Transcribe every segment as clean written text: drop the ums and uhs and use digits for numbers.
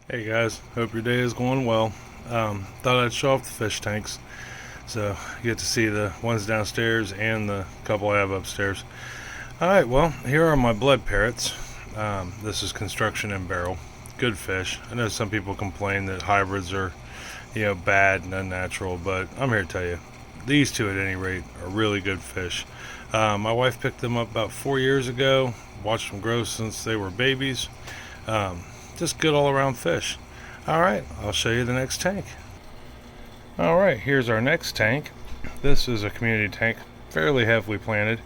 Hey guys, hope your day is going well. Thought I'd show off the fish tanks. So you get to see the ones downstairs and the couple I have upstairs. Alright, well, here are my blood parrots. This is construction and barrel. Good fish. I know some people complain that hybrids are, bad and unnatural, but I'm here to tell you, these two at any rate are really good fish. My wife picked them up about 4 years ago, watched them grow since they were babies. Um, just good all around fish. Alright, I'll show you the next tank. Alright, here's our next tank. This is a community tank, fairly heavily planted.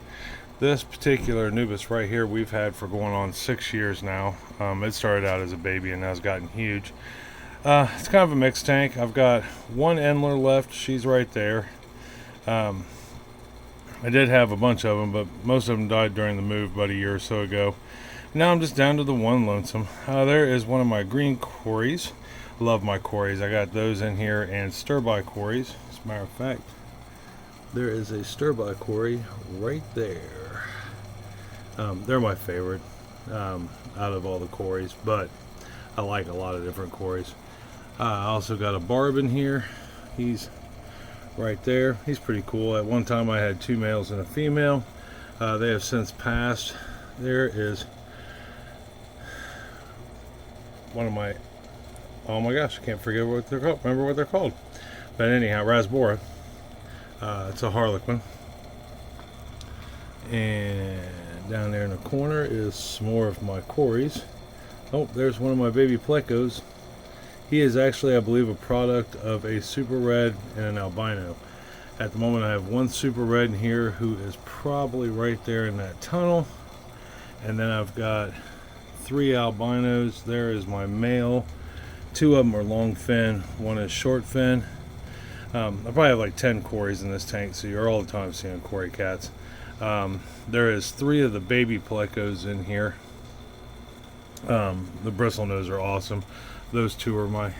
This particular Anubis right here we've had for going on 6 years now. It started out as a baby and now it's gotten huge. It's kind of a mixed tank. I've got one Endler left. She's right there. Um, I did have a bunch of them, but most of them died during the move about a year or so ago. Now I'm just down to the one lonesome. There is one of my green cories. Love my cories. I got those in here and stir-by cories. As a matter of fact, there is a stir-by cory right there. They're my favorite out of all the cories, but I like a lot of different cories. I also got a barb in here. He's right there. He's pretty cool. At one time I had two males and a female. They have since passed. There is one of my, oh my gosh, I can't forget what they're called. Remember what they're called. But anyhow, Rasbora. It's a harlequin. And down there in the corner is some more of my cories. Oh, there's one of my baby plecos. He is actually, I believe, a product of a super red and an albino. At the moment, I have one super red in here who is probably right there in that tunnel. And then I've got three albinos. There is my male. Two of them are long fin, one is short fin. I probably have like 10 cories in this tank, so you're all the time seeing cory cats. There is three of the baby plecos in here. The bristlenose are awesome. Those two are my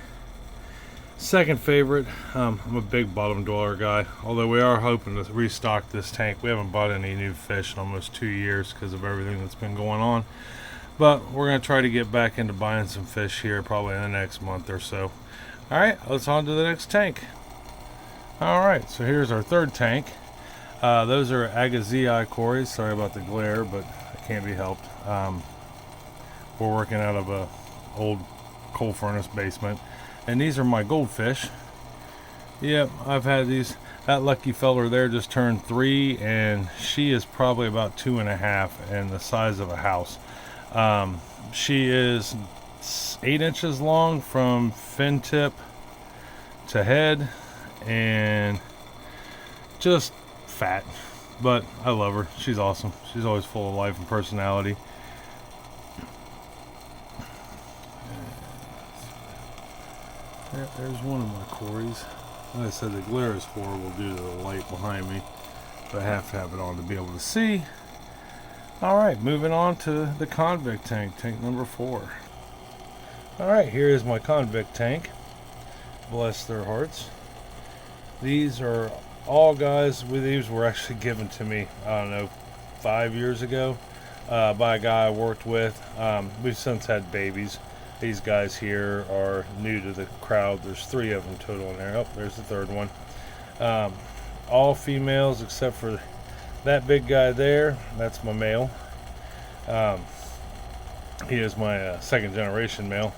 second favorite. I'm a big bottom dweller guy, although we are hoping to restock this tank. We haven't bought any new fish in almost 2 years because of everything that's been going on. But we're going to try to get back into buying some fish here probably in the next month or so. Alright, let's on to the next tank. Alright, so here's our third tank. Those are Agassiz cories. Sorry about the glare, but it can't be helped. We're working out of a old coal furnace basement. And these are my goldfish. Yep, I've had these. That lucky feller there just turned 3, and she is probably about 2.5 and the size of a house. She is 8 inches long from fin tip to head and just fat, but I love her. She's awesome. She's always full of life and personality. There's one of my cories. Like I said, the glare is horrible due to the light behind me, but I have to have it on to be able to see. Alright, moving on to the convict tank, tank number 4. Alright, here is my convict tank. Bless their hearts. These are all guys, these were actually given to me, I don't know, 5 years ago by a guy I worked with. We've since had babies. These guys here are new to the crowd. There's 3 of them total in there. Oh, there's the third one. All females except for that big guy there. That's my male. He is my second generation male.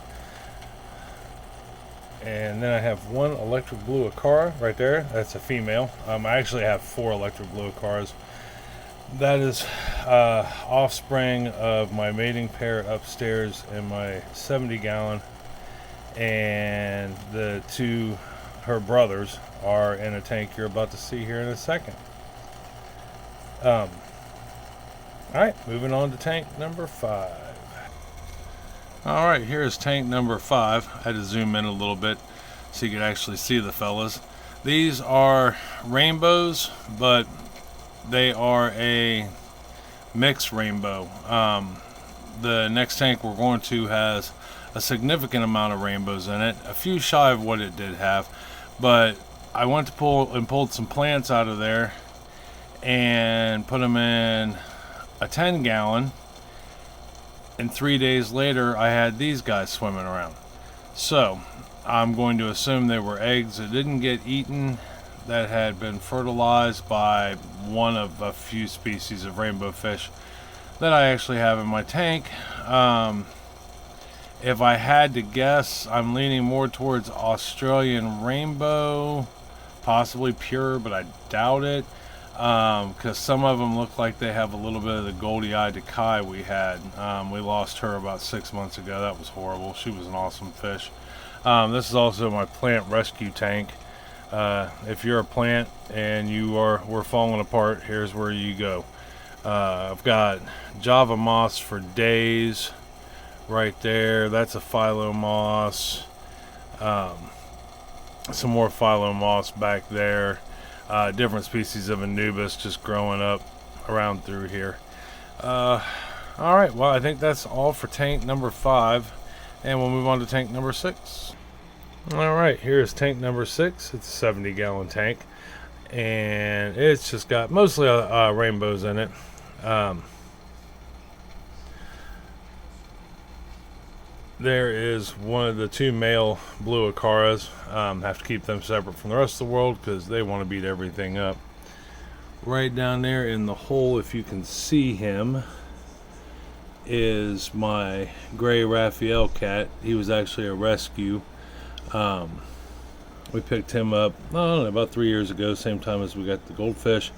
And then I have one electric blue Acara right there. That's a female. I actually have 4 electric blue Acaras. That is offspring of my mating pair upstairs in my 70-gallon, and the 2, her brothers, are in a tank you're about to see here in a second. Alright, moving on to tank number 5. Alright, here's tank number 5. I had to zoom in a little bit so you could actually see the fellas. These are rainbows, but they are a mixed rainbow. The next tank we're going to has a significant amount of rainbows in it, a few shy of what it did have, but I went to pulled some plants out of there and put them in a 10-gallon, and 3 days later I had these guys swimming around. So I'm going to assume they were eggs that didn't get eaten, that had been fertilized by one of a few species of rainbow fish that I actually have in my tank. If I had to guess, I'm leaning more towards Australian rainbow, possibly pure, but I doubt it, because some of them look like they have a little bit of the goldie-eyed Dakai we had. We lost her about 6 months ago. That was horrible. She was an awesome fish. This is also my plant rescue tank. If you're a plant and we're falling apart, here's where you go. I've got Java moss for days right there. That's a philo moss. Some more philo moss back there. Different species of Anubis just growing up around through here. Alright, well, I think that's all for tank number 5, and we'll move on to tank number 6. Alright, here's tank number 6. It's a 70-gallon tank, and it's just got mostly rainbows in it. There is one of the 2 male blue acaras. Have to keep them separate from the rest of the world because they want to beat everything up. Right down there in the hole, if you can see him, is my gray Raphael cat. He was actually a rescue. We picked him up, I don't know, about 3 years ago, same time as we got the goldfish.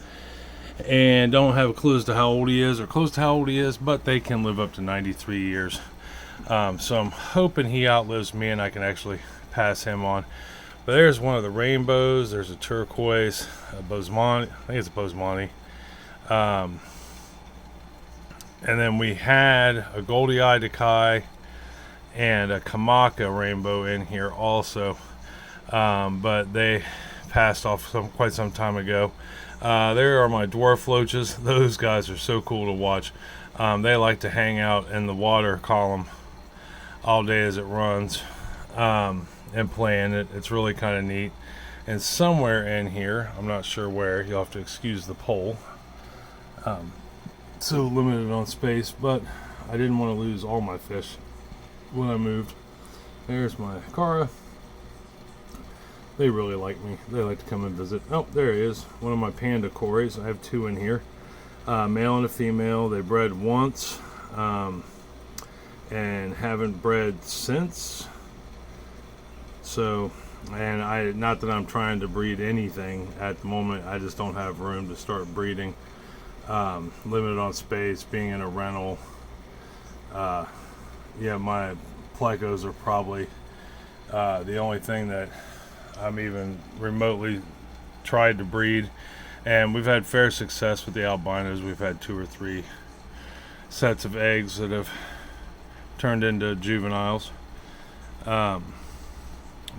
And don't have a clue as to how old he is or close to how old he is, but they can live up to 93 years. So I'm hoping he outlives me and I can actually pass him on. But there's one of the rainbows. There's a turquoise, a Bosemani. I think it's a Bosemani. And then we had a goldie-eyed Dakai and a Kamaka rainbow in here also. But they passed off quite some time ago. There are my dwarf loaches. Those guys are so cool to watch. They like to hang out in the water column all day as it runs, and play in it. It's really kind of neat. And somewhere in here, I'm not sure where, you'll have to excuse the pole, so limited on space, but I didn't want to lose all my fish when I moved. There's my Acara. They really like me. They like to come and visit. Oh, there he is, one of my panda cories. I have 2 in here, male and a female. They bred once, and haven't bred since. So, and not that I'm trying to breed anything at the moment, I just don't have room to start breeding. Limited on space, being in a rental. Yeah, my plecos are probably the only thing that I'm even remotely tried to breed, and we've had fair success with the albinos. We've had 2 or 3 sets of eggs that have turned into juveniles, but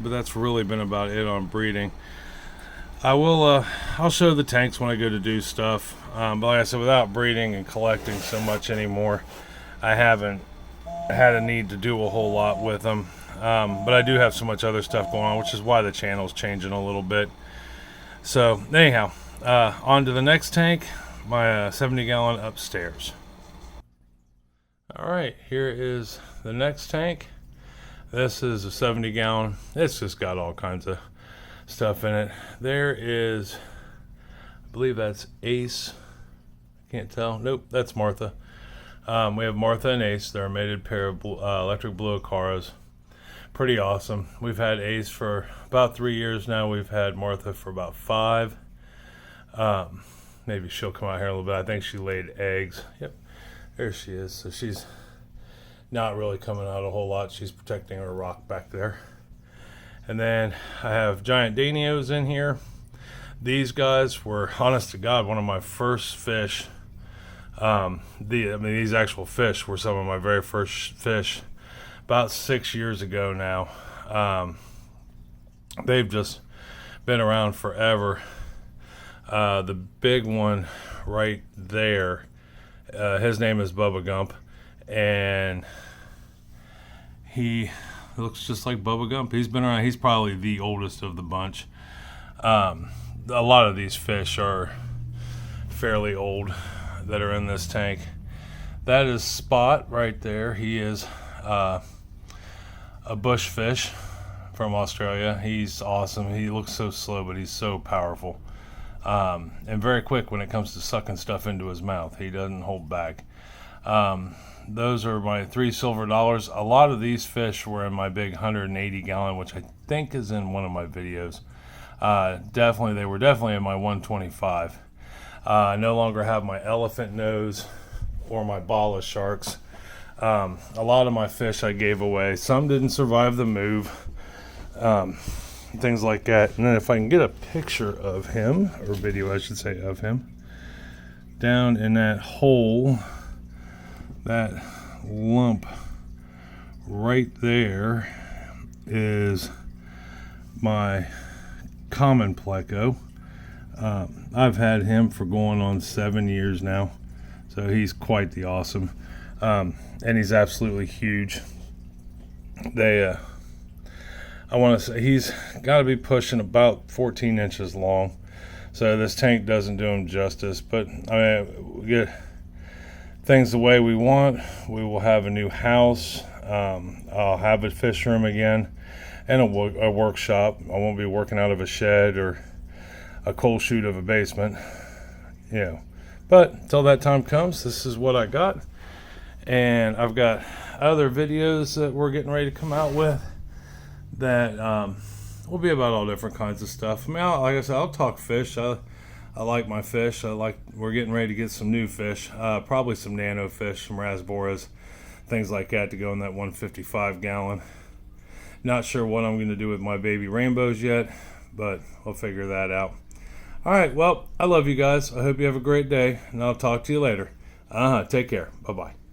that's really been about it on breeding. I'll show the tanks when I go to do stuff, but like I said, without breeding and collecting so much anymore, I haven't had a need to do a whole lot with them. But I do have so much other stuff going on, which is why the channel's changing a little bit. So anyhow, on to the next tank, my 70-gallon upstairs. Alright, here is the next tank. This is a 70-gallon. It's just got all kinds of stuff in it. There is, I believe that's Ace. Can't tell. Nope, that's Martha. We have Martha and Ace. They're a mated pair of electric blue Acaras. Pretty awesome. We've had Ace for about 3 years now. We've had Martha for about 5. Maybe she'll come out here a little bit. I think she laid eggs. Yep, there she is. So she's not really coming out a whole lot. She's protecting her rock back there. And then I have giant Danios in here. These guys were, honest to God, one of my first fish. These actual fish were some of my very first fish about 6 years ago now. They've just been around forever. The big one right there, his name is Bubba Gump, and he looks just like Bubba Gump. He's been around. He's probably the oldest of the bunch. A lot of these fish are fairly old that are in this tank. That is Spot right there. He is a bush fish from Australia. He's awesome. He looks so slow, but he's so powerful. And very quick when it comes to sucking stuff into his mouth. He doesn't hold back. Those are my 3 silver dollars. A lot of these fish were in my big 180 gallon, which I think is in one of my videos. They were definitely in my 125. I no longer have my elephant nose or my bala sharks. A lot of my fish I gave away. Some didn't survive the move. Things like that. And then if I can get a picture of him, or video I should say of him, down in that hole, that lump right there is my common pleco. I've had him for going on 7 years now, so he's quite the awesome. And he's absolutely huge. I want to say he's got to be pushing about 14 inches long, so this tank doesn't do him justice. But I mean, we get things the way we want. We will have a new house. I'll have a fish room again and a workshop. I won't be working out of a shed or a coal chute of a basement, but until that time comes, this is what I got. And I've got other videos that we're getting ready to come out with that will be about all different kinds of stuff. I mean, like I said, I'll talk fish. I like my fish. We're getting ready to get some new fish, probably some nano fish, some rasboras, things like that to go in that 155 gallon. Not sure what I'm going to do with my baby rainbows yet, but we'll figure that out. All right, well, I love you guys. I hope you have a great day, and I'll talk to you later. Take care. Bye-bye.